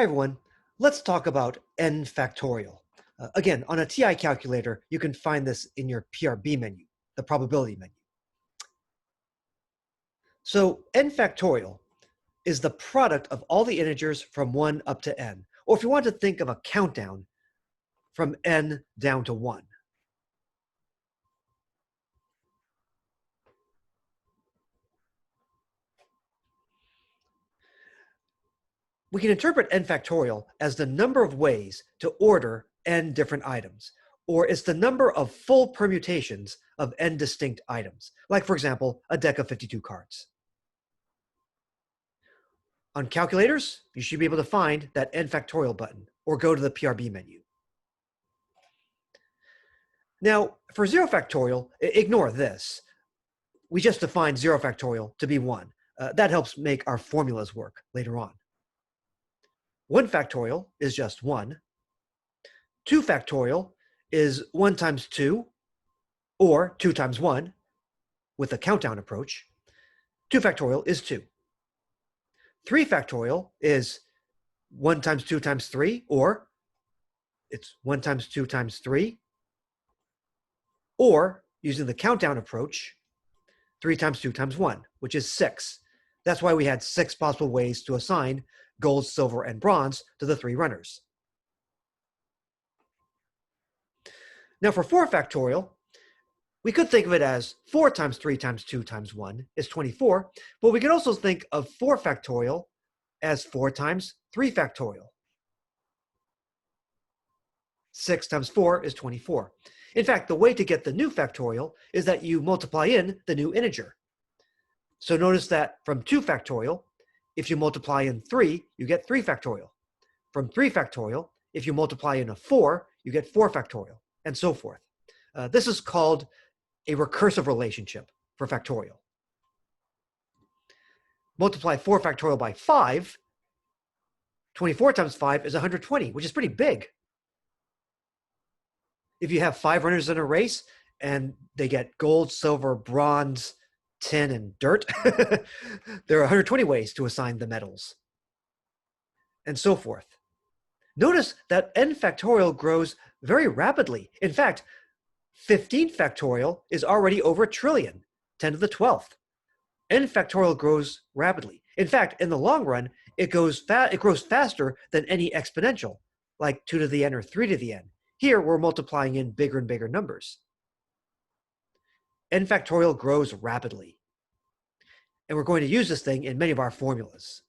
Hi everyone, let's talk about n factorial. Again, on a TI calculator, you can find this in your PRB menu, the probability menu. So n factorial is the product of all the integers from 1 up to n. Or if you want to think of a countdown from n down to 1. We can interpret n factorial as the number of ways to order n different items, or it's the number of full permutations of n distinct items, like for example, a deck of 52 cards. On calculators, you should be able to find that n factorial button, or go to the PRB menu. Now, for 0 factorial, ignore this. We just defined 0 factorial to be 1. That helps make our formulas work later on. 1 factorial is just 1. 2 factorial is 1 times 2, or 2 times 1, with the countdown approach. 2 factorial is 2. 3 factorial is 1 times 2 times 3, or it's 1 times 2 times 3, or using the countdown approach, 3 times 2 times 1, which is 6. That's why we had 6 possible ways to assign gold, silver, and bronze to the 3 runners. Now for 4 factorial, we could think of it as 4 times 3 times 2 times 1 is 24, but we could also think of 4 factorial as 4 times 3 factorial. 6 times 4 is 24. In fact, the way to get the new factorial is that you multiply in the new integer. So notice that from 2 factorial, if you multiply in 3, you get 3 factorial. From 3 factorial, if you multiply in a 4, you get 4 factorial, and so forth. This is called a recursive relationship for factorial. Multiply 4 factorial by 5, 24 times 5 is 120, which is pretty big. If you have 5 runners in a race and they get gold, silver, bronze, tin, and dirt, there are 120 ways to assign the medals, and so forth. Notice that n factorial grows very rapidly. In fact, 15 factorial is already over a trillion, 10 to the 12th. N factorial grows rapidly. In fact, in the long run, it grows faster than any exponential, like 2 to the n or 3 to the n. Here, we're multiplying in bigger and bigger numbers. N factorial grows rapidly. And we're going to use this thing in many of our formulas.